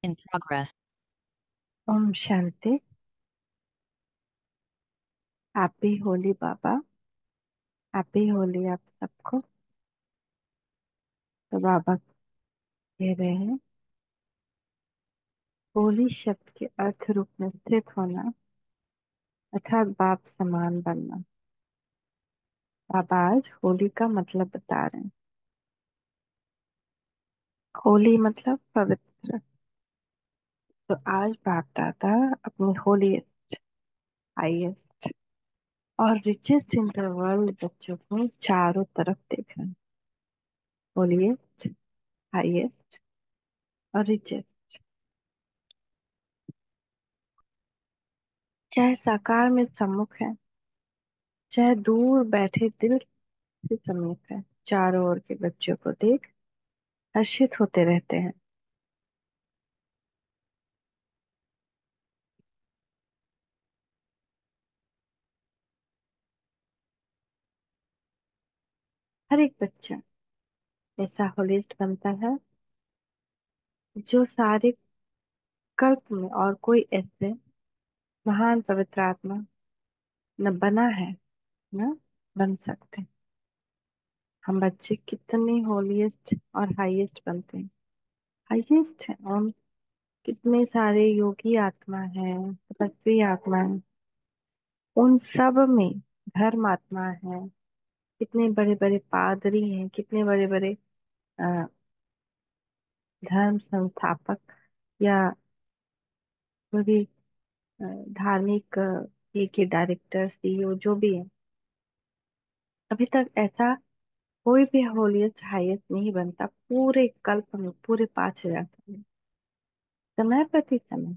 In progress. Om Shanti. Happy Holi बाबा। Happy Holi आप सबको। तो बाबा कह रहे हैं, होली शब्द के अर्थ रूप में स्थित होना अर्थात बाप समान बनना। बाबा आज होली का मतलब बता रहे हैं। होली मतलब पवित्र। तो आज बाप दादा अपनी होलीएस्ट, हाईएस्ट और रिचेस्ट इन द वर्ल्ड बच्चों को चारों तरफ देख रहे हैं। होलीएस्ट, हाईएस्ट और रिचेस्ट, चाहे साकार में सम्मुख है, चाहे दूर बैठे दिल से समीप है, चारों ओर के बच्चों को देख हर्षित होते रहते हैं। हर एक बच्चा ऐसा होलिस्ट बनता है जो सारे कल्प में और कोई ऐसे महान पवित्र आत्मा न बना है न बन सकते। हम बच्चे कितने होलीस्ट और हाईएस्ट बनते हैं। हाईएस्ट है हम, कितने सारे योगी आत्मा है, तपस्वी आत्मा है, उन सब में धर्म आत्मा है। कितने बड़े बड़े पादरी हैं, कितने बड़े बड़े धर्म संस्थापक या कोई भी धार्मिक ये के डायरेक्टर सीईओ जो भी है, अभी तक ऐसा कोई भी होलियस्ट हाईएस्ट नहीं बनता पूरे कल्प में, पूरे 5,000 साल में। समय प्रति समय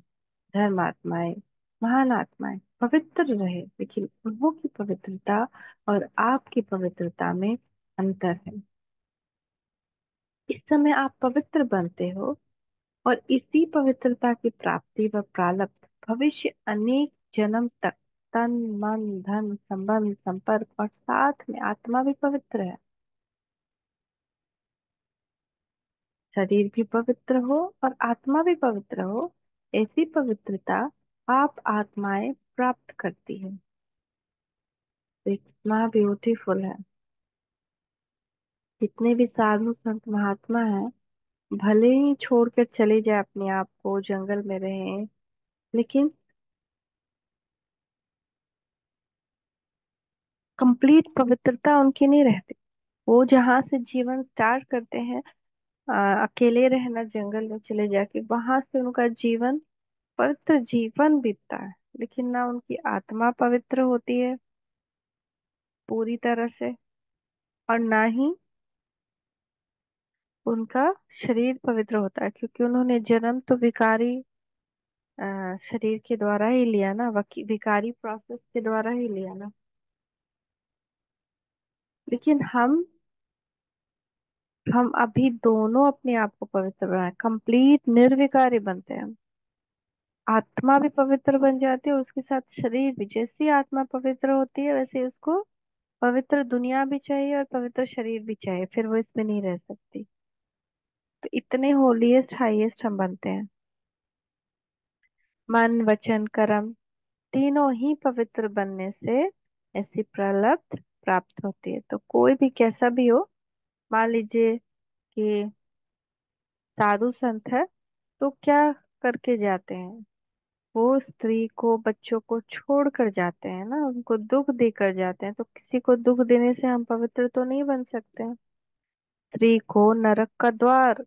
धर्म आत्माएं, महान आत्माएं पवित्र रहे, लेकिन उन्हों की पवित्रता और आपकी पवित्रता में अंतर है। इस समय आप पवित्र बनते हो और इसी पवित्रता की प्राप्ति व प्रारब्ध भविष्य अनेक जन्म तक तन मन धन संबंध संपर्क और साथ में आत्मा भी पवित्र है, शरीर भी पवित्र हो और आत्मा भी पवित्र हो, ऐसी पवित्रता आप आत्माएं प्राप्त करती है। तो इतना ब्यूटीफुल है। जितने भी साधु संत महात्मा हैं, भले ही छोड़कर चले जाए अपने आप को, जंगल में रहे, लेकिन कंप्लीट पवित्रता उनकी नहीं रहती। वो जहाँ से जीवन स्टार्ट करते हैं, अकेले रहना जंगल में चले जाके, वहां से उनका जीवन पवित्र जीवन बीतता है, लेकिन ना उनकी आत्मा पवित्र होती है पूरी तरह से, और ना ही उनका शरीर पवित्र होता है, क्योंकि उन्होंने जन्म तो विकारी शरीर के द्वारा ही लिया ना, विकारी प्रोसेस के द्वारा ही लिया ना। लेकिन हम अभी दोनों अपने आप को पवित्र बनाए, कंप्लीट निर्विकारी बनते हैं। आत्मा भी पवित्र बन जाती है, उसके साथ शरीर भी। जैसी आत्मा पवित्र होती है वैसे उसको पवित्र दुनिया भी चाहिए और पवित्र शरीर भी चाहिए, फिर वो इसमें नहीं रह सकती। तो इतने होलीएस्ट हाईएस्ट हम बनते हैं। मन वचन कर्म तीनों ही पवित्र बनने से ऐसी प्रलब्ध प्राप्त होती है। तो कोई भी कैसा भी हो, मान लीजिए कि साधु संत है, तो क्या करके जाते हैं, वो स्त्री को बच्चों को छोड़ कर जाते हैं ना, उनको दुख देकर जाते हैं। तो किसी को दुख देने से हम पवित्र तो नहीं बन सकते हैं। स्त्री को नरक का द्वार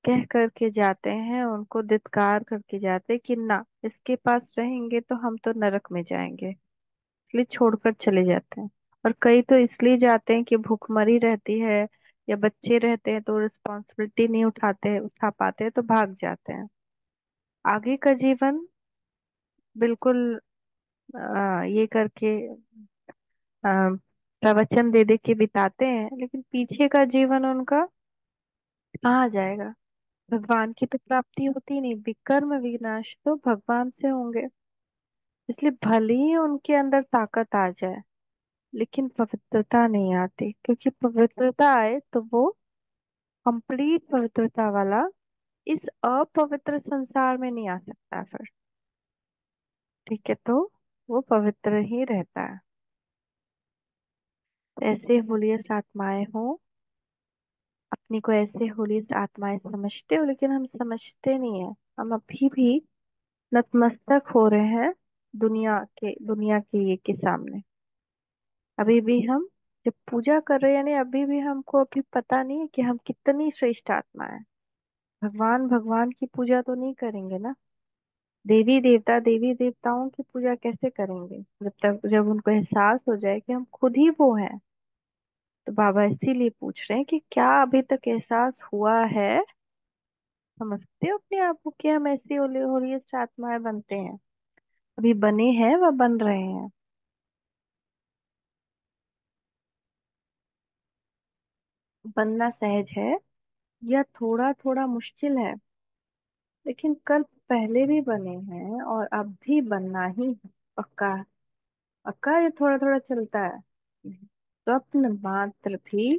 कह करके जाते हैं, उनको धिक्कार करके जाते हैं कि ना, इसके पास रहेंगे तो हम तो नरक में जाएंगे, इसलिए छोड़कर चले जाते हैं। और कई तो इसलिए जाते हैं कि भूखमरी रहती है या बच्चे रहते हैं तो रिस्पॉन्सिबिलिटी नहीं उठा पाते हैं, तो भाग जाते हैं। आगे का जीवन बिल्कुल ये करके अ, प्रवचन दे दे के बिताते हैं, लेकिन पीछे का जीवन उनका कहाँ जाएगा। भगवान की तो प्राप्ति होती नहीं, विकर्म विनाश तो भगवान से होंगे। इसलिए भले ही उनके अंदर ताकत आ जाए, लेकिन पवित्रता नहीं आती, क्योंकि पवित्रता आए तो वो कंप्लीट पवित्रता वाला इस अपवित्र संसार में नहीं आ सकता फिर। ठीक है, तो वो पवित्र ही रहता है। ऐसे होलियस्ट आत्माएं हो, अपनी को ऐसे होलियस्ट आत्माएं समझते हो, लेकिन हम समझते नहीं है। हम अभी भी नतमस्तक हो रहे हैं दुनिया के ये के सामने। अभी भी हम जब पूजा कर रहे हैं, यानी अभी भी हमको अभी पता नहीं है कि हम कितनी श्रेष्ठ आत्मा है। भगवान भगवान की पूजा तो नहीं करेंगे ना। देवी देवताओं की पूजा कैसे करेंगे जब उनको एहसास हो जाए कि हम खुद ही वो हैं। तो बाबा इसीलिए पूछ रहे हैं कि क्या अभी तक एहसास हुआ है? समझते हो अपने आप को कि हम ऐसी होलियस्ट आत्माएं बनते हैं? अभी बने हैं व बन रहे हैं। बनना सहज है या थोड़ा थोड़ा मुश्किल है, लेकिन कल पहले भी बने हैं और अब भी बनना ही है। पक्का है। पक्का ये थोड़ा थोड़ा चलता है। स्वप्न मात्र भी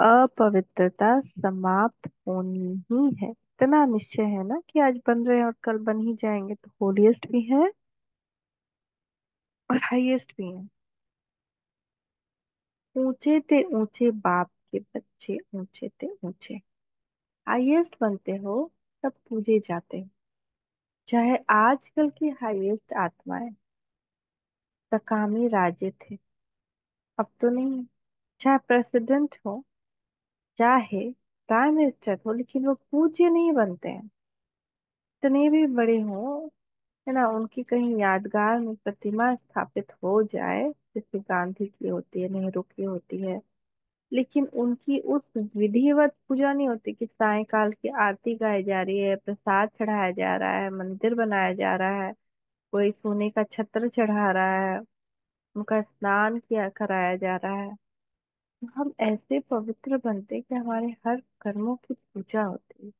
अपवित्रता समाप्त होनी ही है। इतना निश्चय है ना कि आज बन रहे हैं और कल बन ही जाएंगे, तो होलीएस्ट भी है और हाईएस्ट भी है। ऊंचे ते ऊंचे बाप के बच्चे, ऊंचे ते ऊंचे हाईएस्ट बनते हो तब पूजे जाते हो। चाहे आजकल की हाईएस्ट आत्माएं सकामी राजे थे, अब तो नहीं। चाहे प्रेसिडेंट हो, चाहे प्राइम मिनिस्टर हो, लेकिन वो पूज्य नहीं बनते हैं। इतने भी बड़े हों, है ना, उनकी कहीं यादगार में प्रतिमा स्थापित हो जाए, जैसे गांधी की होती है, नेहरू की होती है, लेकिन उनकी उस विधिवत पूजा नहीं होती कि सायंकाल की आरती गाई जा रही है, प्रसाद चढ़ाया जा रहा है, मंदिर बनाया जा रहा है, कोई सोने का छत्र चढ़ा रहा है, उनका स्नान किया कराया जा रहा है। तो हम ऐसे पवित्र बनते हैं कि हमारे हर कर्मों की पूजा होती है।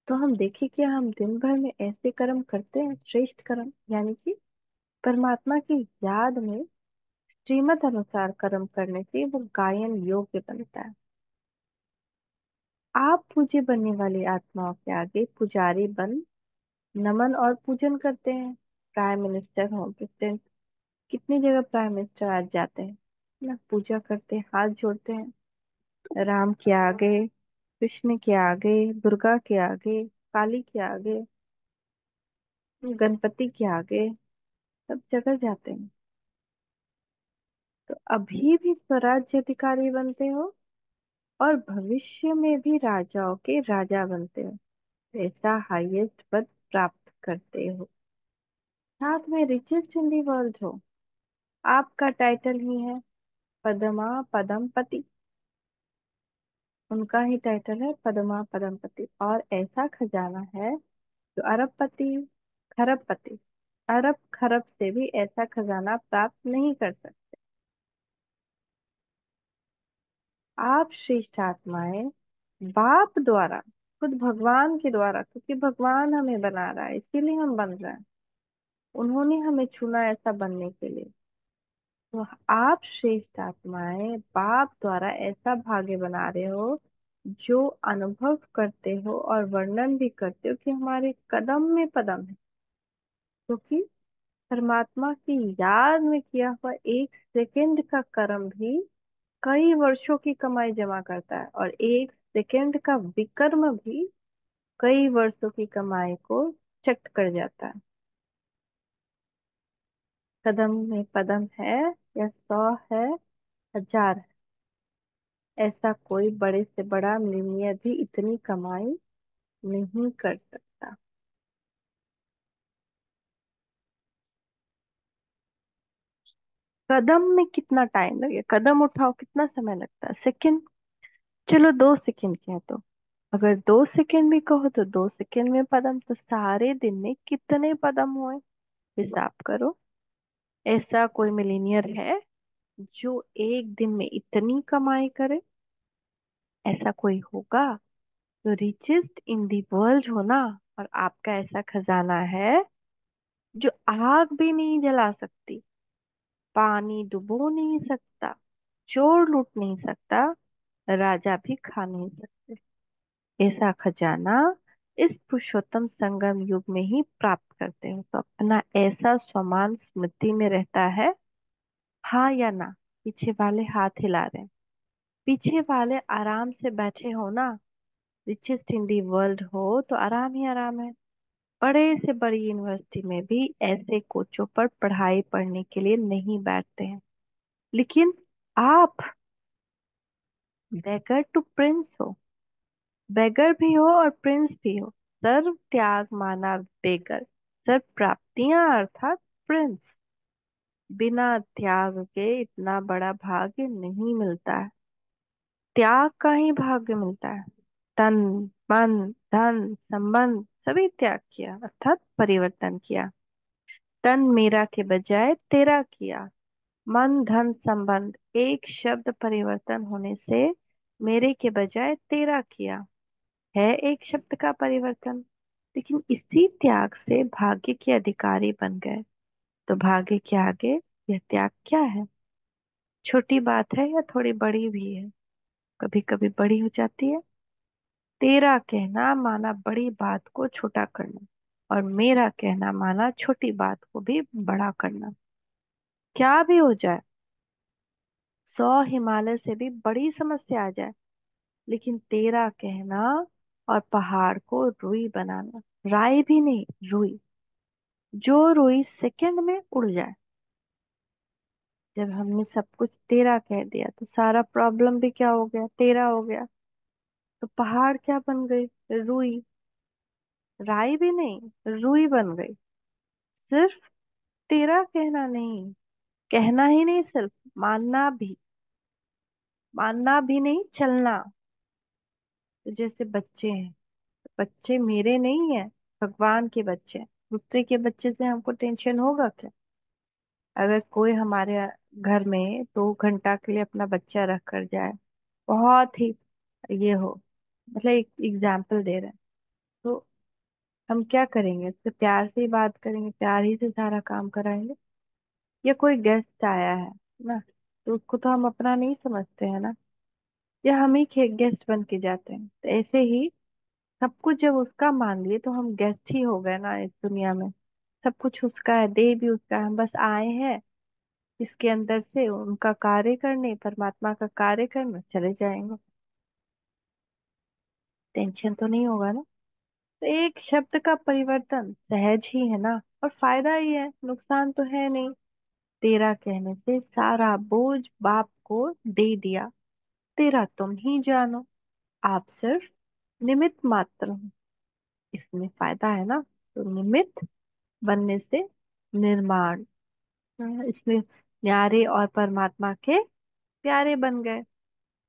तो हम देखें कि हम दिन भर में ऐसे कर्म करते हैं, श्रेष्ठ कर्म, यानी कि परमात्मा की याद में श्रीमत अनुसार कर्म करने से वो गायन योग्य बनता है। आप पूज्य बनने वाली आत्माओं के आगे पुजारी बन नमन और पूजन करते हैं। प्राइम मिनिस्टर हो, प्रेसिडेंट, कितनी जगह प्राइम मिनिस्टर आज जाते हैं ना, पूजा करते हैं, हाथ जोड़ते हैं। राम के आगे, कृष्ण के आगे, दुर्गा के आगे, काली के आगे, गणपति के आगे, सब जगह जाते हैं। तो अभी भी स्वराज्य अधिकारी बनते हो और भविष्य में भी राजाओं के राजा बनते हो। ऐसा हाईएस्ट पद प्राप्त करते हो। साथ में रिचेस्ट इन दी वर्ल्ड हो। आपका टाइटल ही है पदमा पदमपति। उनका ही टाइटल है पदमा पदमपति, और ऐसा खजाना है जो अरबपति, खरबपति, अरब खरब से भी ऐसा खजाना प्राप्त नहीं कर सकते। आप श्रेष्ठ आत्माएं बाप द्वारा, खुद भगवान के द्वारा, क्योंकि भगवान हमें बना रहा है इसीलिए हम बन रहे हैं। उन्होंने हमें चुना ऐसा बनने के लिए। तो आप श्रेष्ठ आत्माएं बाप द्वारा ऐसा भाग्य बना रहे हो, जो अनुभव करते हो और वर्णन भी करते हो कि हमारे कदम में पदम है। क्योंकि परमात्मा की याद में किया हुआ एक सेकंड का कर्म भी कई वर्षों की कमाई जमा करता है, और एक सेकंड का विकर्म भी कई वर्षों की कमाई को चट कर जाता है। कदम में पदम है या 100 है, 1000 है, ऐसा कोई बड़े से बड़ा मिलीनियर भी इतनी कमाई नहीं कर सकता। कदम में कितना टाइम लगे, कदम उठाओ कितना समय लगता है, सेकंड। चलो 2 सेकंड कह दो। अगर 2 सेकंड भी कहो तो 2 सेकंड में पदम, तो सारे दिन में कितने पदम हुए, हिसाब करो। ऐसा कोई मिलीनियर है जो एक दिन में इतनी कमाई करे? ऐसा कोई होगा? तो रिचेस्ट इन दी वर्ल्ड हो ना, और आपका ऐसा खजाना है जो आग भी नहीं जला सकती, पानी डुबो नहीं सकता, चोर लूट नहीं सकता, राजा भी खा नहीं सकते। ऐसा खजाना इस पुरुषोत्तम संगम युग में ही प्राप्त करते हैं। तो अपना ऐसा स्वमान स्मृति में रहता है। हाँ या ना? पीछे वाले हाथ हिला रहे हैं। पीछे वाले आराम से बैठे हो ना। रिचेस्ट इन दी वर्ल्ड हो तो आराम ही आराम है। बड़े से बड़ी यूनिवर्सिटी में भी ऐसे कोचों पर पढ़ाई पढ़ने के लिए नहीं बैठते हैं। लेकिन आप बेगर टू प्रिंस हो। बेगर भी हो और प्रिंस भी हो। सर्व त्याग माना बेगर, सर्व प्राप्तियां अर्थात प्रिंस। बिना त्याग के इतना बड़ा भाग्य नहीं मिलता है। त्याग का ही भाग्य मिलता है। तन, मन, धन, संबंध सभी त्याग किया अर्थात परिवर्तन किया। तन मेरा के बजाय तेरा किया। मन, धन, संबंध एक शब्द परिवर्तन होने से मेरे के बजाय तेरा किया। है एक शब्द का परिवर्तन। लेकिन इसी त्याग से भाग्य के अधिकारी बन गए। तो भाग्य के आगे यह त्याग क्या है? छोटी बात है या थोड़ी बड़ी भी है? कभी कभी बड़ी हो जाती है। तेरा कहना माना बड़ी बात को छोटा करना, और मेरा कहना माना छोटी बात को भी बड़ा करना। क्या भी हो जाए, 100 हिमालय से भी बड़ी समस्या आ जाए, लेकिन तेरा कहना और पहाड़ को रुई बनाना। राई भी नहीं, रुई। जो रुई सेकंड में उड़ जाए। जब हमने सब कुछ तेरा कह दिया तो सारा प्रॉब्लम भी क्या हो गया? तेरा हो गया। तो पहाड़ क्या बन गई? रुई। राई भी नहीं, रुई बन गई। सिर्फ तेरा कहना नहीं, कहना ही नहीं, सिर्फ मानना भी। मानना भी नहीं, चलना। तो जैसे बच्चे हैं, बच्चे मेरे नहीं है, भगवान के बच्चे हैं। दूसरे के बच्चे से हमको टेंशन होगा क्या? अगर कोई हमारे घर में 2 घंटा के लिए अपना बच्चा रख कर जाए, बहुत ही ये हो, मतलब एक एग्जाम्पल दे रहे हैं, तो हम क्या करेंगे? उससे प्यार से ही बात करेंगे, प्यार ही से सारा काम कराएंगे। या कोई गेस्ट आया है ना, तो उसको तो हम अपना नहीं समझते हैं ना, या हम ही गेस्ट बन के जाते हैं। तो ऐसे ही सब कुछ जब उसका मान लिए तो हम गेस्ट ही हो गए ना इस दुनिया में। सब कुछ उसका है, देह भी उसका है, हम बस आए हैं इसके अंदर से उनका कार्य करने, परमात्मा का कार्य करने चले जाएंगे। टेंशन तो नहीं होगा ना। तो एक शब्द का परिवर्तन सहज ही है ना, और फायदा ही है, नुकसान तो है नहीं। तेरा कहने से सारा बोझ बाप को दे दिया। तेरा तुम ही जानो। आप सिर्फ निमित्त मात्र हो। इसमें फायदा है ना। तो निमित्त बनने से निर्माण। इसमें न्यारे और परमात्मा के प्यारे बन गए।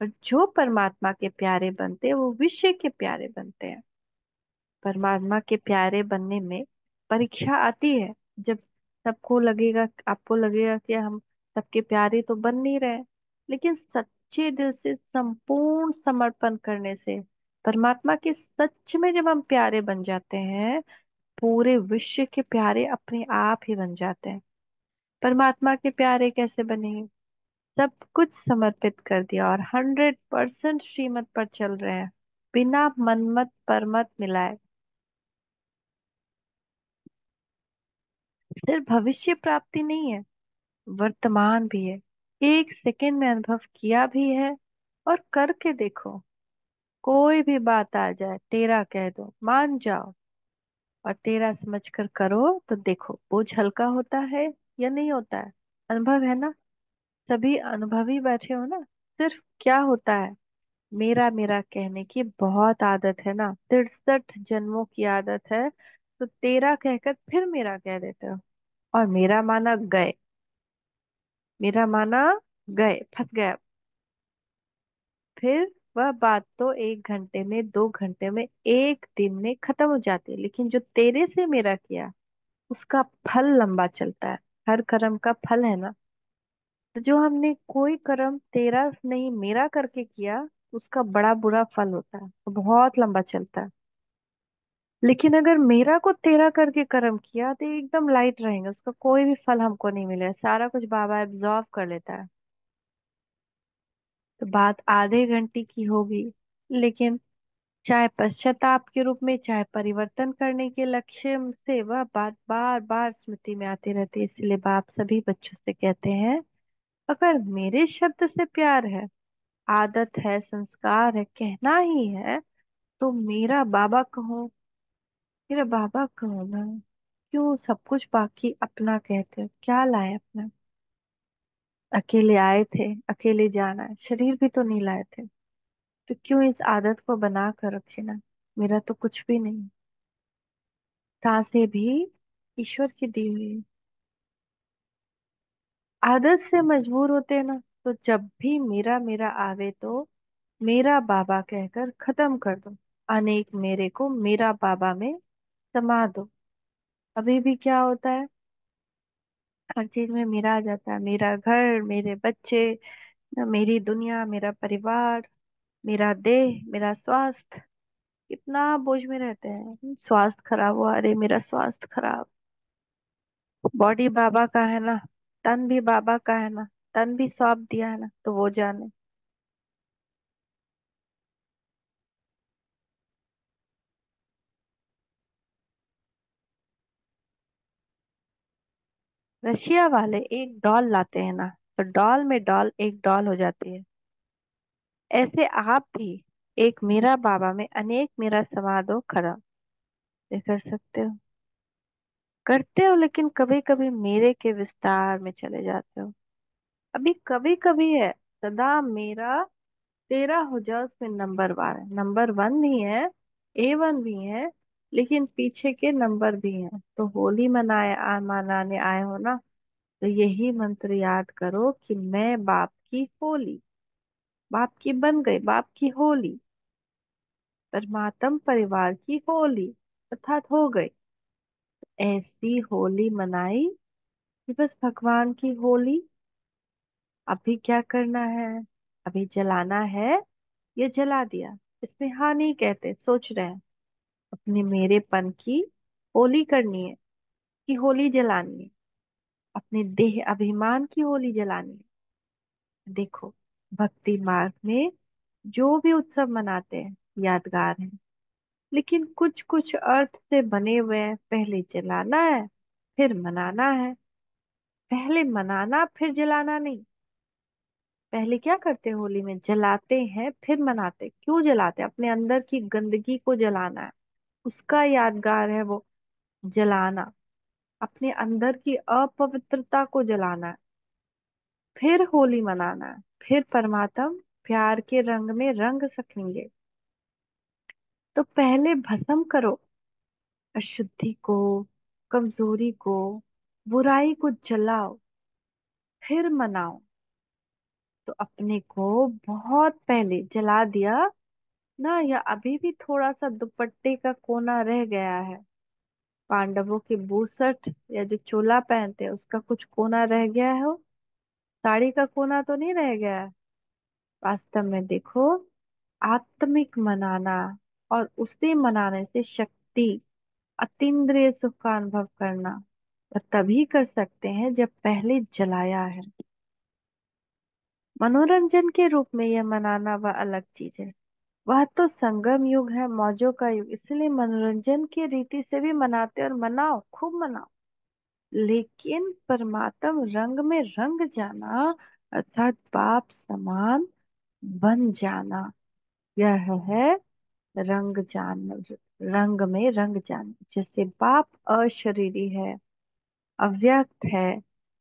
और जो परमात्मा के प्यारे बनते हैं वो विश्व के प्यारे बनते हैं। परमात्मा के प्यारे बनने में परीक्षा आती है। जब सबको लगेगा, आपको लगेगा कि हम सबके प्यारे तो बन नहीं रहे, लेकिन सच्चे दिल से संपूर्ण समर्पण करने से परमात्मा के सच में जब हम प्यारे बन जाते हैं, पूरे विश्व के प्यारे अपने आप ही बन जाते हैं। परमात्मा के प्यारे कैसे बनेंगे? सब कुछ समर्पित कर दिया और 100% श्रीमत पर चल रहे हैं, बिना मनमत परमत मिलाए। सिर्फ भविष्य प्राप्ति नहीं है, वर्तमान भी है। एक सेकंड में अनुभव किया भी है। और करके देखो। कोई भी बात आ जाए, तेरा कह दो, मान जाओ, और तेरा समझ कर करो तो देखो बोझ हल्का होता है या नहीं होता है। अनुभव है ना। सभी अनुभवी बैठे हो ना। सिर्फ क्या होता है, मेरा मेरा कहने की बहुत आदत है ना, 63 जन्मों की आदत है। तो तेरा कहकर फिर मेरा कह देते हो, और मेरा माना गए। मेरा माना गए, फंस गया। फिर वह बात तो 1 घंटे में, 2 घंटे में, एक दिन में खत्म हो जाती है, लेकिन जो तेरे से मेरा किया उसका फल लंबा चलता है। हर कर्म का फल है ना। तो जो हमने कोई कर्म तेरा नहीं मेरा करके किया, उसका बड़ा बुरा फल होता है, तो बहुत लंबा चलता है। लेकिन अगर मेरा को तेरा करके कर्म किया तो एकदम लाइट रहेंगे, उसका कोई भी फल हमको नहीं मिलेगा, सारा कुछ बाबा एब्जॉर्व कर लेता है। तो बात आधे घंटे की होगी, लेकिन चाहे पश्चाताप के रूप में, चाहे परिवर्तन करने के लक्ष्य से, वह बात बार बार स्मृति में आती रहती है। इसलिए बाप सभी बच्चों से कहते हैं, अगर मेरे शब्द से प्यार है, आदत है, संस्कार है, कहना ही है, तो मेरा बाबा कहो, मेरा बाबा कहो ना। क्यों सब कुछ बाकी अपना कहते हो? क्या लाए अपना? अकेले आए थे, अकेले जाना है, शरीर भी तो नहीं लाए थे। तो क्यों इस आदत को बना कर रखे ना? मेरा तो कुछ भी नहीं, सांसें भी ईश्वर की दी हुई है। आदत से मजबूर होते हैं ना, तो जब भी मेरा मेरा आवे तो मेरा बाबा कहकर खत्म कर दो। अनेक मेरे को मेरा बाबा में समा दो। अभी भी क्या होता है, हर चीज में मेरा आ जाता है। मेरा घर, मेरे बच्चे, मेरी दुनिया, मेरा परिवार, मेरा देह, मेरा स्वास्थ्य, कितना बोझ में रहते हैं। स्वास्थ्य खराब हुआ, अरे मेरा स्वास्थ्य खराब। बॉडी बाबा का है ना, तन भी बाबा का है ना, तन भी सौंप दिया है ना, तो वो जाने। रशिया वाले एक डॉल लाते हैं ना, तो डॉल में डॉल एक डॉल हो जाती है। ऐसे आप भी एक मेरा बाबा में अनेक मेरा समा दो खड़ा। ये कर सकते हो, करते हो, लेकिन कभी कभी मेरे के विस्तार में चले जाते हो। अभी कभी कभी है, सदा मेरा तेरा हो जाओ, उसमें नंबर 1 है, नंबर 1 भी है, A1 भी है, लेकिन पीछे के नंबर भी हैं। तो होली मनाने आए हो ना, तो यही मंत्र याद करो कि मैं बाप की होली, बाप की बन गई, बाप की होली, परमात्म परिवार की होली अर्थात हो गई। ऐसी होली मनाई कि बस भगवान की होली। अभी क्या करना है? अभी जलाना है, ये जला दिया, इसमें हाँ नहीं कहते, सोच रहे हैं अपने मेरेपन की होली करनी है, कि होली जलानी है, अपने देह अभिमान की होली जलानी है। देखो, भक्ति मार्ग में जो भी उत्सव मनाते हैं यादगार है, लेकिन कुछ कुछ अर्थ से बने हुए हैं। पहले जलाना है, फिर मनाना है। पहले मनाना फिर जलाना नहीं। पहले क्या करते हैं होली में? जलाते हैं फिर मनाते। क्यों जलाते हैं? अपने अंदर की गंदगी को जलाना है, उसका यादगार है वो जलाना। अपने अंदर की अपवित्रता को जलाना है, फिर होली मनाना है, फिर परमात्मा प्यार के रंग में रंग सकेंगे। तो पहले भस्म करो अशुद्धि को, कमजोरी को, बुराई को जलाओ, फिर मनाओ। तो अपने को बहुत पहले जला दिया ना, या अभी भी थोड़ा सा दुपट्टे का कोना रह गया है? पांडवों के बुसट या जो चोला पहनते हैं उसका कुछ कोना रह गया है? वो साड़ी का कोना तो नहीं रह गया है। वास्तव में देखो, आत्मिक मनाना और उसे मनाने से शक्ति, अतीन्द्रिय सुख का अनुभव करना, वह तभी कर सकते हैं जब पहले जलाया है। मनोरंजन के रूप में यह मनाना वह अलग चीज है। वह तो संगम युग है, मौजों का युग, इसलिए मनोरंजन की रीति से भी मनाते, और मनाओ, खूब मनाओ। लेकिन परमात्म रंग में रंग जाना, अर्थात बाप समान बन जाना, यह है रंग जान, रंग में रंग जाना। जैसे बाप अशरीरी है, अव्यक्त है,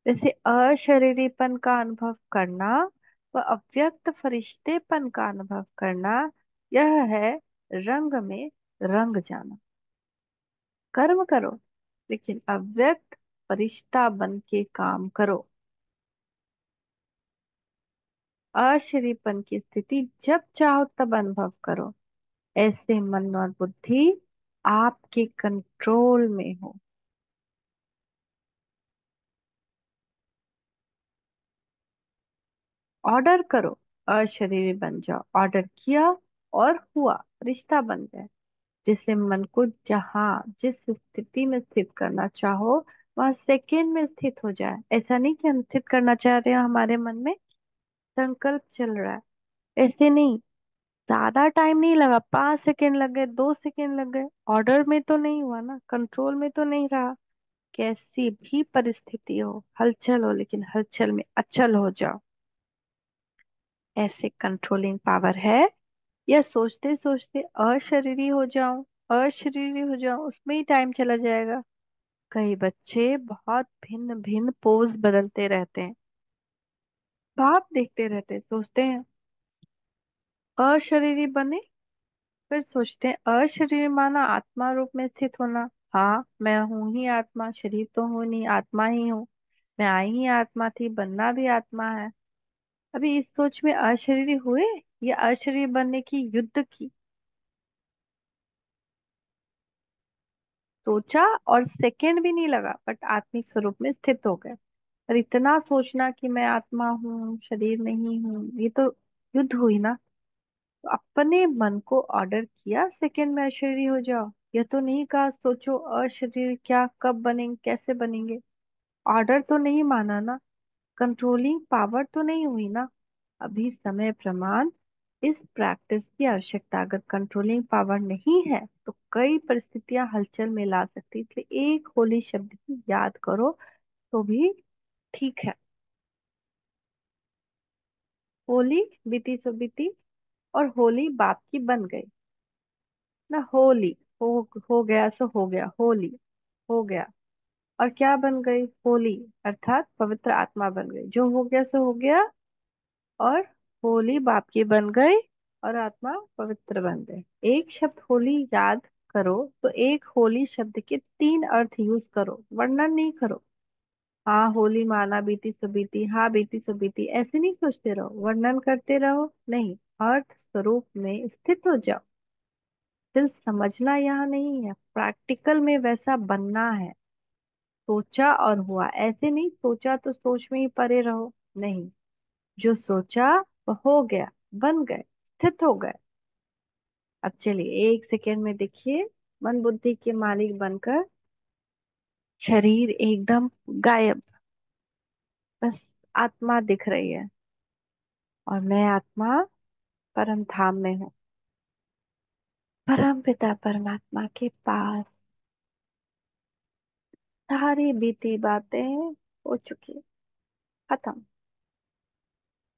वैसे अशरीरीपन का अनुभव करना व अव्यक्त फरिश्तेपन का अनुभव करना, यह है रंग में रंग जाना। कर्म करो, लेकिन अव्यक्त फरिश्ता बन के काम करो। अशरीरपन की स्थिति जब चाहो तब अनुभव करो। ऐसे मन और बुद्धि आपके कंट्रोल में हो। ऑर्डर करो, अशरीरी बन जाओ। ऑर्डर किया और हुआ, रिश्ता बन गया। जिससे मन को जहाँ जिस स्थिति में स्थित करना चाहो, वह सेकेंड में स्थित हो जाए। ऐसा नहीं कि हम स्थित करना चाह रहे हैं, हमारे मन में संकल्प चल रहा है, ऐसे नहीं, ज्यादा टाइम नहीं लगा, 5 सेकेंड लग गए, 2 सेकेंड लग गए, ऑर्डर में तो नहीं हुआ ना, कंट्रोल में तो नहीं रहा। कैसी भी परिस्थिति हो, हलचल हो, लेकिन हलचल में अचल हो जाओ, ऐसे कंट्रोलिंग पावर है। या सोचते सोचते अशरीरी हो जाऊं, अशरीरी हो जाऊं, उसमें ही टाइम चला जाएगा। कई बच्चे बहुत भिन्न भिन्न पोज बदलते रहते हैं, भाप देखते रहते हैं, सोचते हैं अशरीरी बने, फिर सोचते हैं अशरीरी माना आत्मा रूप में स्थित होना। हाँ, मैं हूं ही आत्मा, शरीर तो हूं नहीं, आत्मा ही हूँ। मैं आई ही आत्मा थी, बनना भी आत्मा है। अभी इस सोच में अशरीरी हुए या अशरीरी बनने की युद्ध की, सोचा और सेकंड भी नहीं लगा, बट आत्मिक स्वरूप में स्थित हो गए। और इतना सोचना कि मैं आत्मा हूँ, शरीर नहीं हूँ, ये तो युद्ध हुई ना। तो अपने मन को ऑर्डर किया सेकंड में अशरीरी हो जाओ, यह तो नहीं कहा सोचो अशरीर क्या, कब बनेंगे, कैसे बनेंगे। ऑर्डर तो नहीं माना ना, कंट्रोलिंग पावर तो नहीं हुई ना। अभी समय प्रमाण, इस प्रैक्टिस की आवश्यकता, अगर कंट्रोलिंग पावर नहीं है तो कई परिस्थितियां हलचल में ला सकती, इसलिए एक होली शब्द की याद करो तो भी ठीक है। होली बीती सो बीती, और होली बाप की बन गई ना। होली, हो हो गया सो हो गया, होली हो गया, और क्या बन गई, होली, अर्थात पवित्र आत्मा बन गई। जो हो गया सो हो गया, और होली बाप की बन गई, और आत्मा पवित्र बन गई। एक शब्द होली याद करो तो एक होली शब्द के 3 अर्थ यूज करो, वर्णन नहीं करो। हाँ होली माना, बीती सो बीती, हाँ बीती सो बीती, ऐसे नहीं सोचते रहो, वर्णन करते रहो नहीं, अर्थ स्वरूप में स्थित हो जाओ। दिल समझना यहाँ नहीं है, प्रैक्टिकल में वैसा बनना है। सोचा और हुआ, ऐसे नहीं सोचा तो सोच में ही पड़े रहो, नहीं, जो सोचा वो हो गया, बन गए, स्थित हो गए। अब चलिए 1 सेकेंड में देखिए, मन बुद्धि के मालिक बनकर शरीर एकदम गायब, बस आत्मा दिख रही है, और मैं आत्मा परम धाम में हूँ, परम पिता परमात्मा के पास। सारी बीती बातें हो चुकी, खत्म।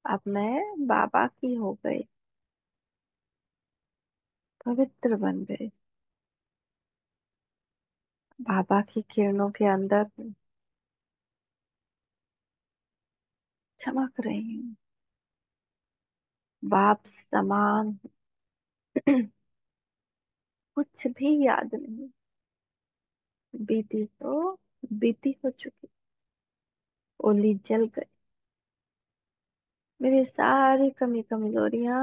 अब मैं बाबा की हो गई, पवित्र बन गई, बाबा की किरणों के अंदर चमक रही हूँ, बाप समान। कुछ भी याद नहीं, बीती तो बीती हो चुकी, ओली जल गई। मेरी सारी कमी कमजोरियां,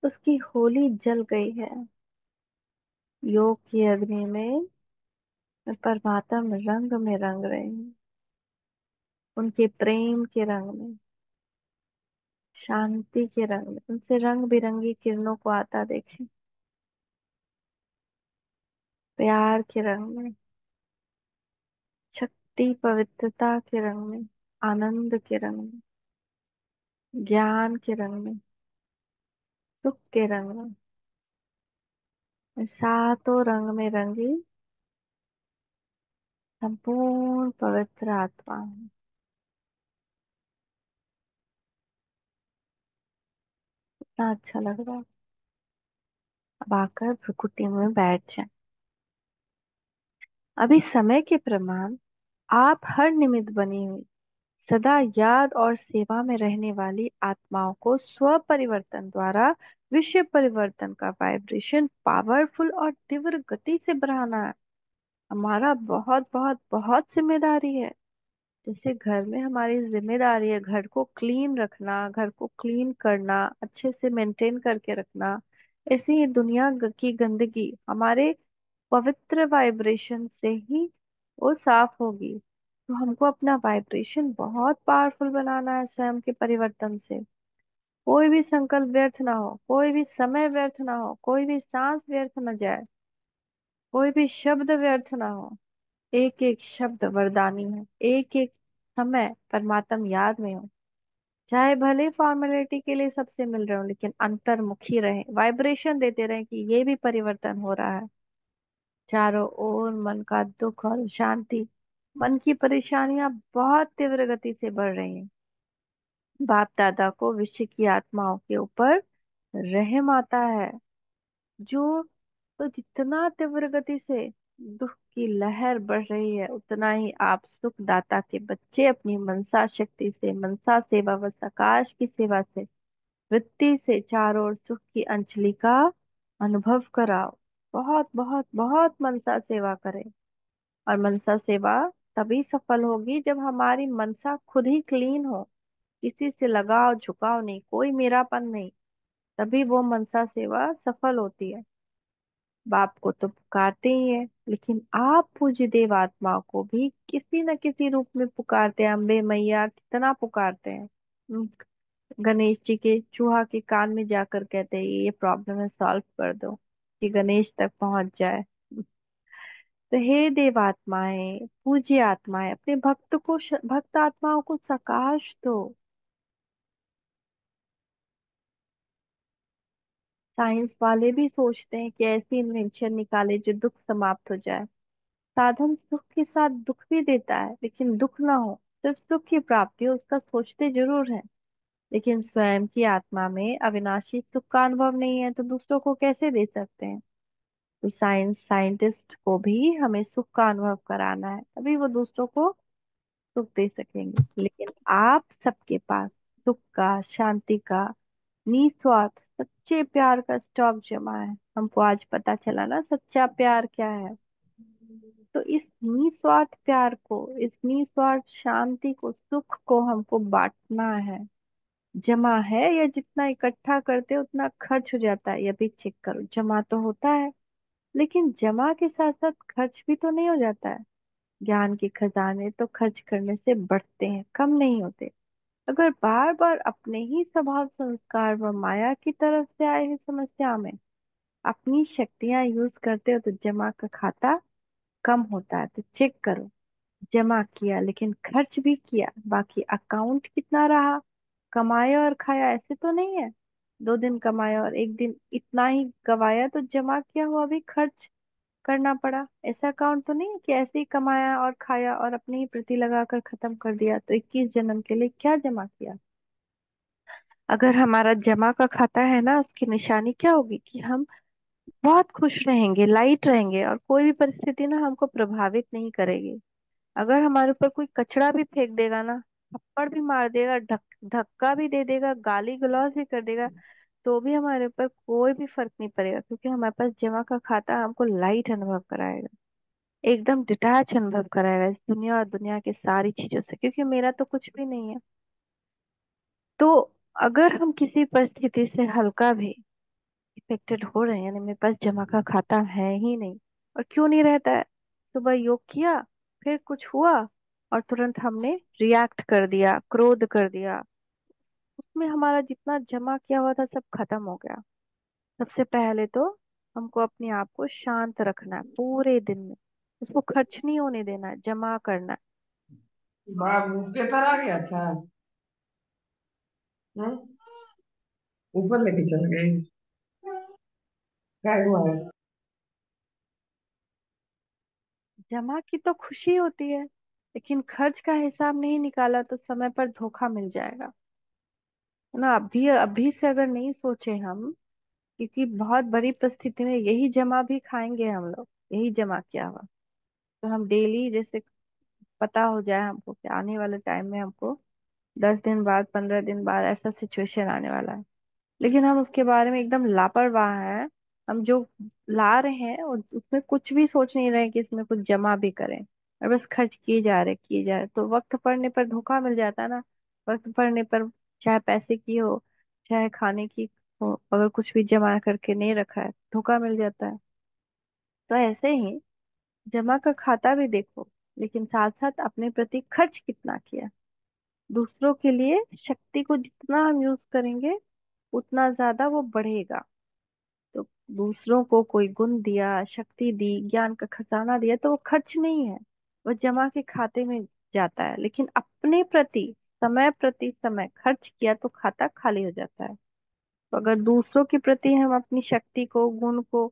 उसकी होली जल गई है। योग की अग्नि में मैं परमात्म रंग में रंग रही हूँ, उनके प्रेम के रंग में, शांति के रंग में, उनसे रंग बिरंगी किरणों को आता देखें, प्यार के रंग में, शक्ति पवित्रता के रंग में, आनंद के रंग में, ज्ञान के रंग में, सुख के रंग में, मैं सातों रंग में रंगी संपूर्ण पवित्र आत्मा हूँ। इतना अच्छा लग रहा है। अब आकर भ्रुकुटी में बैठ जाए। अभी समय के प्रमाण, आप हर निमित्त बनी हुई, सदा याद और सेवा में रहने वाली आत्माओं को स्व परिवर्तन द्वारा विश्व परिवर्तन का वाइब्रेशन पावरफुल और तीव्र गति से बढ़ाना है। हमारा बहुत बहुत बहुत जिम्मेदारी है। जैसे घर में हमारी जिम्मेदारी है घर को क्लीन रखना, घर को क्लीन करना, अच्छे से मेंटेन करके रखना, ऐसे ही दुनिया की गंदगी हमारे पवित्र वाइब्रेशन से ही वो साफ होगी। तो हमको अपना वाइब्रेशन बहुत पावरफुल बनाना है स्वयं के परिवर्तन से। कोई भी संकल्प व्यर्थ ना हो, कोई भी समय व्यर्थ ना हो, कोई भी सांस व्यर्थ ना जाए, कोई भी शब्द व्यर्थ ना हो। एक एक शब्द वरदानी हो, एक एक समय परमात्म याद में हो। चाहे भले फॉर्मेलिटी के लिए सबसे मिल रहे हो, लेकिन अंतर्मुखी रहे, वाइब्रेशन देते रहे कि ये भी परिवर्तन हो रहा है। चारों ओर मन का दुख और शांति, मन की परेशानियां बहुत तीव्र गति से बढ़ रही हैं। बाप दादा को विश्व की आत्माओं के ऊपर रहम आता है। जो तो जितना तीव्र गति से दुख की लहर बढ़ रही है, उतना ही आप सुख दाता के बच्चे अपनी मनसा शक्ति से, मनसा सेवा व सकाश की सेवा से, वृत्ति से चारों ओर सुख की अंजलि का अनुभव कराओ। बहुत बहुत बहुत मनसा सेवा करें। और मनसा सेवा तभी सफल होगी जब हमारी मनसा खुद ही क्लीन हो, किसी से लगाव झुकाव नहीं, कोई मेरापन नहीं। तभी वो मनसा सेवा सफल होती है। बाप को तो पुकारते ही है, लेकिन आप पूज्य देव आत्माओं को भी किसी न किसी रूप में पुकारते हैं। अम्बे मैया कितना पुकारते हैं। हम्म, गणेश जी के चूहा के कान में जाकर कहते हैं ये प्रॉब्लम है, सॉल्व कर दो, कि गणेश तक पहुंच जाए। तो हे देव आत्माएं, पूज्य आत्माएं, अपने भक्त आत्माओं को सकाश दो। साइंस वाले भी सोचते हैं कि ऐसी इन्वेंशन निकाले जो दुख समाप्त हो जाए। साधन सुख के साथ दुख भी देता है, लेकिन दुख ना हो, सिर्फ सुख की प्राप्ति हो, उसका सोचते जरूर है। लेकिन स्वयं की आत्मा में अविनाशी सुख का अनुभव नहीं है, तो दूसरों को कैसे दे सकते हैं। तो साइंटिस्ट को भी हमें सुख का अनुभव कराना है, तभी वो दूसरों को सुख दे सकेंगे। लेकिन आप सबके पास सुख का, शांति का, निस्वार्थ सच्चे प्यार का स्टॉक जमा है। हमको आज पता चला ना सच्चा प्यार क्या है। तो इस निस्वार्थ प्यार को, इस निस्वार्थ शांति को, सुख को हमको बांटना है। जमा है या जितना इकट्ठा करते हैं उतना खर्च हो जाता है, ये भी चेक करो। जमा तो होता है, लेकिन जमा के साथ साथ खर्च भी तो नहीं हो जाता है। ज्ञान के खजाने तो खर्च करने से बढ़ते हैं, कम नहीं होते। अगर बार बार अपने ही स्वभाव, संस्कार व माया की तरफ से आए हैं समस्या में अपनी शक्तियां यूज करते हो, तो जमा का खाता कम होता है। तो चेक करो, जमा किया लेकिन खर्च भी किया, बाकी अकाउंट कितना रहा। कमाया और खाया ऐसे तो नहीं है, 2 दिन कमाया और एक दिन इतना ही गवाया, तो जमा किया हुआ भी खर्च करना पड़ा। ऐसा अकाउंट तो नहीं है कि ऐसे ही कमाया और खाया और अपनी ही प्रति लगाकर खत्म कर दिया। तो 21 जन्म के लिए क्या जमा किया। अगर हमारा जमा का खाता है ना, उसकी निशानी क्या होगी कि हम बहुत खुश रहेंगे, लाइट रहेंगे, और कोई भी परिस्थिति ना हमको प्रभावित नहीं करेगी। अगर हमारे ऊपर कोई कचरा भी फेंक देगा ना, थप्पड़ भी मार देगा, धक्का भी दे देगा, गाली गलौज भी कर देगा, तो भी हमारे ऊपर कोई भी फर्क नहीं पड़ेगा, क्योंकि हमारे पास जमा का खाता हमको लाइट अनुभव कराएगा, एकदम डिटैच अनुभव कराएगा इस दुनिया और दुनिया की सारी चीजों से, क्योंकि मेरा तो कुछ भी नहीं है। तो अगर हम किसी परिस्थिति से हल्का भी इफेक्टेड हो रहे हैं, यानी मेरे पास जमा का खाता है ही नहीं, और क्यों नहीं रहता है, सुबह योग किया, फिर कुछ हुआ और तुरंत हमने रिएक्ट कर दिया, क्रोध कर दिया, उसमें हमारा जितना जमा किया हुआ था सब खत्म हो गया। सबसे पहले तो हमको अपने आप को शांत रखना है पूरे दिन में, उसको खर्च नहीं होने देना है, जमा करना है। बड़ा पेपर आ गया था। हम्म? ऊपर लेके चल गए। क्या हुआ है? जमा की तो खुशी होती है, लेकिन खर्च का हिसाब नहीं निकाला तो समय पर धोखा मिल जाएगा, है ना। अभी अभी से अगर नहीं सोचे हम, क्योंकि बहुत बड़ी परिस्थिति में यही जमा भी खाएंगे हम लोग, यही जमा किया हुआ। तो हम डेली जैसे पता हो जाए हमको कि आने वाले टाइम में हमको 10 दिन बाद, 15 दिन बाद ऐसा सिचुएशन आने वाला है, लेकिन हम उसके बारे में एकदम लापरवाह हैं। हम जो ला रहे हैं और उसमें कुछ भी सोच नहीं रहे कि इसमें कुछ जमा भी करें, और बस खर्च किए जा रहे, तो वक्त पड़ने पर धोखा मिल जाता है ना। वक्त पड़ने पर, चाहे पैसे की हो, चाहे खाने की हो, अगर कुछ भी जमा करके नहीं रखा है, धोखा मिल जाता है। तो ऐसे ही जमा का खाता भी देखो, लेकिन साथ साथ अपने प्रति खर्च कितना किया। दूसरों के लिए शक्ति को जितना हम यूज करेंगे, उतना ज्यादा वो बढ़ेगा। तो दूसरों को कोई गुण दिया, शक्ति दी, ज्ञान का खजाना दिया, तो वो खर्च नहीं है, वो जमा के खाते में जाता है। लेकिन अपने प्रति समय प्रति समय खर्च किया तो खाता खाली हो जाता है। तो अगर दूसरों के प्रति हम अपनी शक्ति को, गुण को,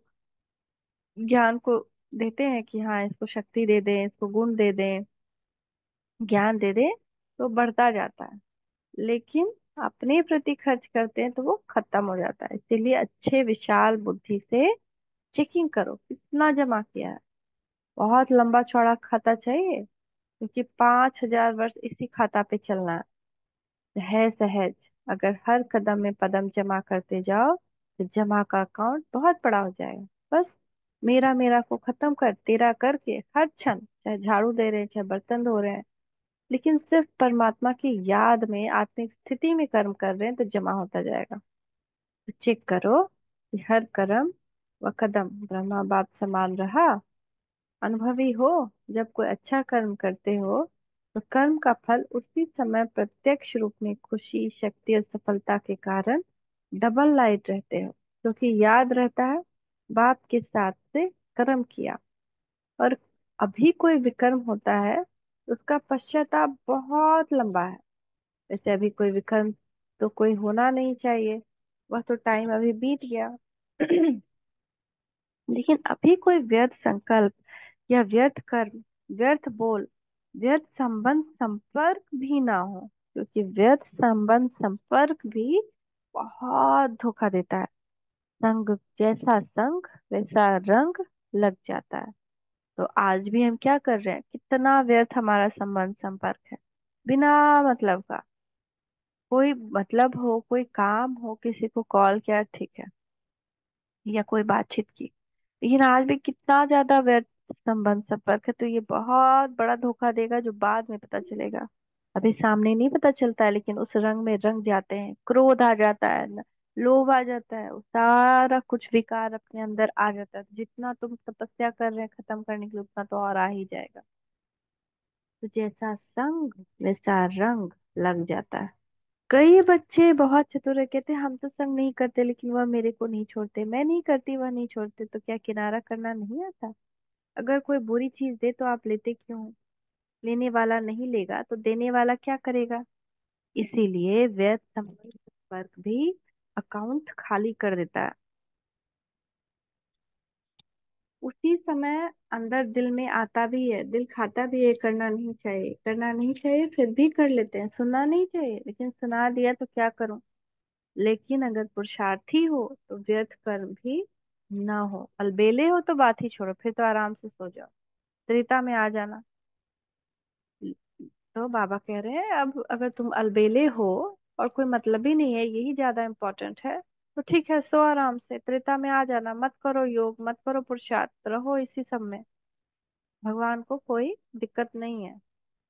ज्ञान को देते हैं कि हाँ इसको शक्ति दे दें, इसको गुण दे दें, ज्ञान दे दें, तो बढ़ता जाता है। लेकिन अपने प्रति खर्च करते हैं तो वो खत्म हो जाता है। इसीलिए अच्छे विशाल बुद्धि से चेकिंग करो कितना जमा किया है। बहुत लंबा चौड़ा खाता चाहिए, क्योंकि 5,000 वर्ष इसी खाता पे चलना है सहज। अगर हर कदम में पदम जमा करते जाओ तो जमा का अकाउंट बहुत बड़ा हो जाएगा। बस मेरा मेरा को खत्म कर, तेरा करके हर क्षण, चाहे झाड़ू दे रहे हैं चाहे बर्तन धो रहे हैं, लेकिन सिर्फ परमात्मा की याद में, आत्मिक स्थिति में कर्म कर रहे हैं, तो जमा होता जाएगा। तो चेक करो कि हर कर्म व कदम ब्रह्मा बाप समान रहा। अनुभवी हो, जब कोई अच्छा कर्म करते हो तो कर्म का फल उसी समय प्रत्यक्ष रूप में खुशी, शक्ति और सफलता के कारण डबल लाइट रहते हो, क्योंकि याद रहता है बाप के साथ से कर्म किया। और अभी कोई विकर्म होता है तो उसका पश्चाताप बहुत लंबा है। वैसे अभी कोई विकर्म तो कोई होना नहीं चाहिए, वह तो टाइम अभी बीत गया। लेकिन अभी कोई व्यर्थ संकल्प या व्यर्थ कर्म, व्यर्थ बोल, व्यर्थ संबंध संपर्क भी ना हो, क्योंकि व्यर्थ संबंध संपर्क भी बहुत धोखा देता है। संग जैसा संग वैसा रंग लग जाता है। तो आज भी हम क्या कर रहे हैं, कितना व्यर्थ हमारा संबंध संपर्क है, बिना मतलब का। कोई मतलब हो, कोई काम हो, किसी को कॉल किया ठीक है, या कोई बातचीत की, लेकिन आज भी कितना ज्यादा व्यर्थ संबंध संपर्क है। तो ये बहुत बड़ा धोखा देगा जो बाद में पता चलेगा। अभी सामने नहीं पता चलता है, लेकिन उस रंग में रंग जाते हैं, क्रोध आ जाता है, लोभ आ जाता है, वो सारा कुछ विकार अपने अंदर आ जाता है। जितना तुम तपस्या कर रहे हैं खत्म करने के लिए, उतना तो और आ ही जाएगा। तो जैसा संग वैसा रंग लग जाता है। कई बच्चे बहुत चतुर है, कहते हैं हम तो संग नहीं करते लेकिन वह मेरे को नहीं छोड़ते, मैं नहीं करती वह नहीं छोड़ते। तो क्या किनारा करना नहीं आता? अगर कोई बुरी चीज दे तो आप लेते क्यों हो? लेने वाला नहीं लेगा तो देने वाला क्या करेगा? इसीलिए व्यर्थ संपर्क भी अकाउंट खाली कर देता है। उसी समय अंदर दिल में आता भी है, दिल खाता भी है करना नहीं चाहिए, करना नहीं चाहिए, फिर भी कर लेते हैं। सुनना नहीं चाहिए, लेकिन सुना दिया तो क्या करूं। लेकिन अगर पुरुषार्थी हो तो व्यर्थ कर्म भी ना हो। अलबेले हो तो बात ही छोड़ो, फिर तो आराम से सो जाओ, त्रेता में आ जाना। तो बाबा कह रहे हैं अब अगर तुम अलबेले हो और कोई मतलब ही नहीं है, यही ज्यादा इम्पोर्टेंट है, तो ठीक है, सो आराम से, त्रेता में आ जाना। मत करो योग, मत करो पुरुषार्थ, रहो इसी सब में। भगवान को कोई दिक्कत नहीं है।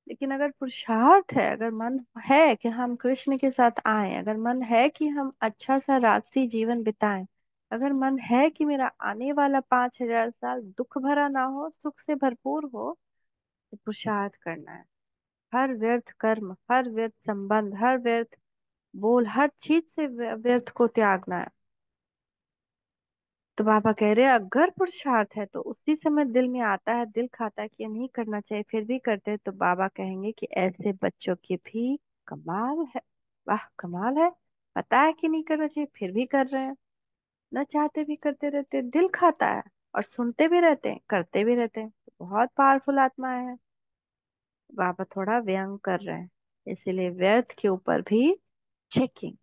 लेकिन अगर पुरुषार्थ है, अगर मन है कि हम कृष्ण के साथ आए, अगर मन है कि हम अच्छा सा राजसी जीवन बिताएं, अगर मन है कि मेरा आने वाला 5,000 साल दुख भरा ना हो, सुख से भरपूर हो, तो पुरुषार्थ करना है। हर व्यर्थ कर्म, हर व्यर्थ संबंध, हर व्यर्थ बोल, हर चीज से व्यर्थ को त्यागना है। तो बाबा कह रहे हैं अगर पुरुषार्थ है तो उसी समय दिल में आता है, दिल खाता है कि ये नहीं करना चाहिए, फिर भी करते हैं, तो बाबा कहेंगे कि ऐसे बच्चों की भी कमाल है। वाह कमाल है, पता है कि नहीं करना चाहिए फिर भी कर रहे हैं, न चाहते भी करते रहते हैं, दिल खाता है और सुनते भी रहते हैं, करते भी रहते हैं। तो बहुत पावरफुल आत्माएं हैं। बाबा थोड़ा व्यंग कर रहे हैं, इसीलिए व्यर्थ के ऊपर भी चेकिंग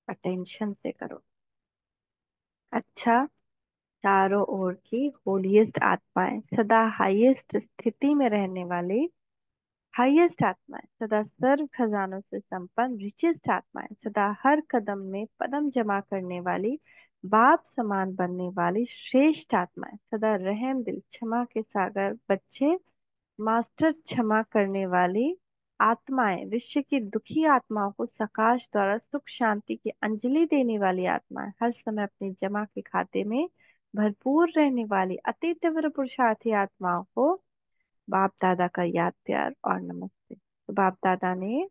अटेंशन से करो। अच्छा, चारों ओर की होलीएस्ट आत्माएं, सदा हाईएस्ट स्थिति में रहने वाली हाईएस्ट आत्माएं, सदा सर्व खजानों से संपन्न रिचेस्ट आत्माएं, सदा हर कदम में पदम जमा करने वाली, बाप समान बनने वाली श्रेष्ठ आत्माएं, सदा रहम दिल, क्षमा के सागर बच्चे, मास्टर क्षमा करने वाली आत्माएं, विश्व की दुखी आत्माओं को सकाश द्वारा सुख शांति की अंजलि देने वाली आत्माएं, हर समय अपने जमा के खाते में भरपूर रहने वाली अति तीव्र पुरुषार्थी आत्माओं को बाप दादा का याद प्यार और नमस्ते। तो बाप दादा ने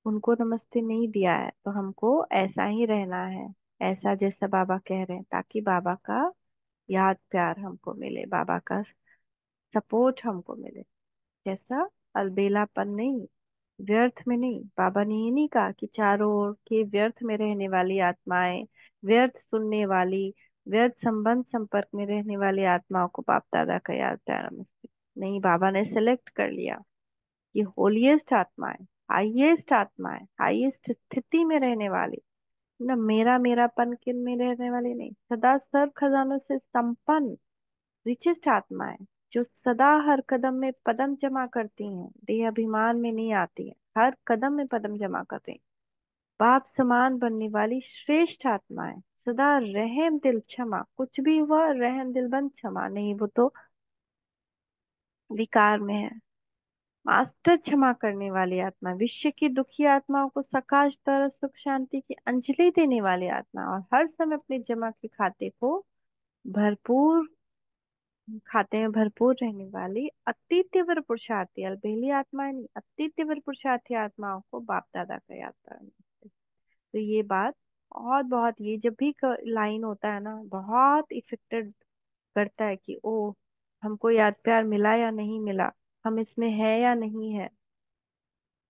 उनको नमस्ते नहीं दिया है, तो हमको ऐसा ही रहना है, ऐसा जैसा बाबा कह रहे हैं, ताकि बाबा का याद प्यार हमको मिले, बाबा का सपोर्ट हमको मिले। जैसा अलबेलापन नहीं, व्यर्थ में नहीं। बाबा ने ये नहीं कहा कि चारों ओर के व्यर्थ में रहने वाली आत्माएं, व्यर्थ सुनने वाली, व्यर्थ संबंध संपर्क में रहने वाली आत्माओं को बाप दादा का याद प्यारा नमस्ते। नहीं, बाबा ने सेलेक्ट कर लिया कि होलीएस्ट आत्माएं, हाईएस्ट आत्माएं, हाईएस्ट स्थिति में रहने वाली, ना मेरा मेरापन किन में रहने वाली नहीं, सदा सर्व खजानों से संपन्न रिचेस्ट आत्माएं, जो सदा हर कदम में पदम जमा करती हैं, देह अभिमान में नहीं आती हैं, हर कदम में पदम जमा करती हैं, बाप समान बनने वाली श्रेष्ठ आत्माएं, सदा रहम दिल क्षमा, कुछ भी हुआ रहम दिल बन क्षमा नहीं, वो तो विकार में है। मास्टर क्षमा करने वाली आत्मा, विश्व की दुखी आत्माओं को सकाश तरह सुख शांति की अंजलि देने वाली आत्मा, और हर समय अपने जमा के खाते को भरपूर, खाते में भरपूर रहने वाली अति तीव्र पुरुषार्थी, अलबेली आत्माएं नहीं, अति तीव्र पुरुषार्थी आत्माओं को बाप दादा का याद करना। तो ये बात बहुत बहुत, ये जब भी लाइन होता है ना, बहुत इफेक्टेड करता है कि ओ, हमको याद प्यार मिला या नहीं मिला, हम इसमें है या नहीं है।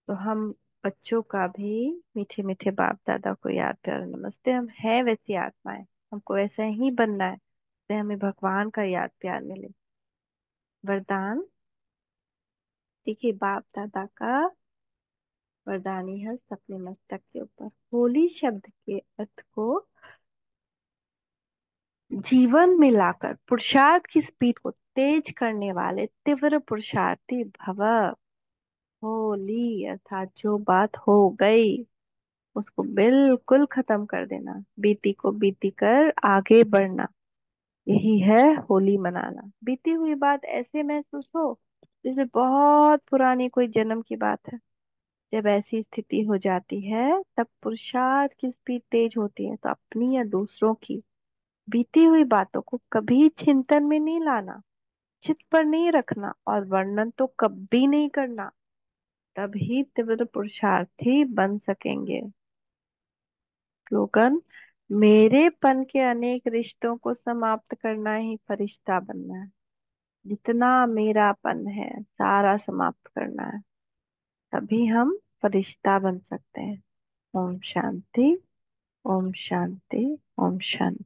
तो हम बच्चों का भी मीठे मीठे बाप दादा को याद प्यार नमस्ते। हम है वैसी आत्माएं, हमको वैसा ही बनना है, तो हमें भगवान का याद प्यार मिले। वरदान देखिए, बाप दादा का वरदानी है अपने मस्तक के ऊपर। होली शब्द के अर्थ को जीवन में लाकर पुरुषार्थ की स्पीड को तेज करने वाले तीव्र पुरुषार्थी भव। होली अर्थात जो बात हो गई उसको बिल्कुल खत्म कर देना, बीती को बीती कर आगे बढ़ना, यही है होली मनाना। बीती हुई बात ऐसे महसूस हो जैसे बहुत पुरानी कोई जन्म की बात है। जब ऐसी स्थिति हो जाती है तब पुरुषार्थ की स्पीड तेज होती है, तो अपनी या दूसरों की बीती हुई बातों को कभी चिंतन में नहीं लाना, चित पर नहीं रखना, और वर्णन तो कभी नहीं करना। तभी तीव्र पुरुषार्थी बन सकेंगे। स्लोगन, मेरेपन के अनेक रिश्तों को समाप्त करना ही फरिश्ता बनना है। जितना मेरापन है सारा समाप्त करना है, तभी हम फरिश्ता बन सकते हैं। ओम शांति, ओम शांति, ओम शांति।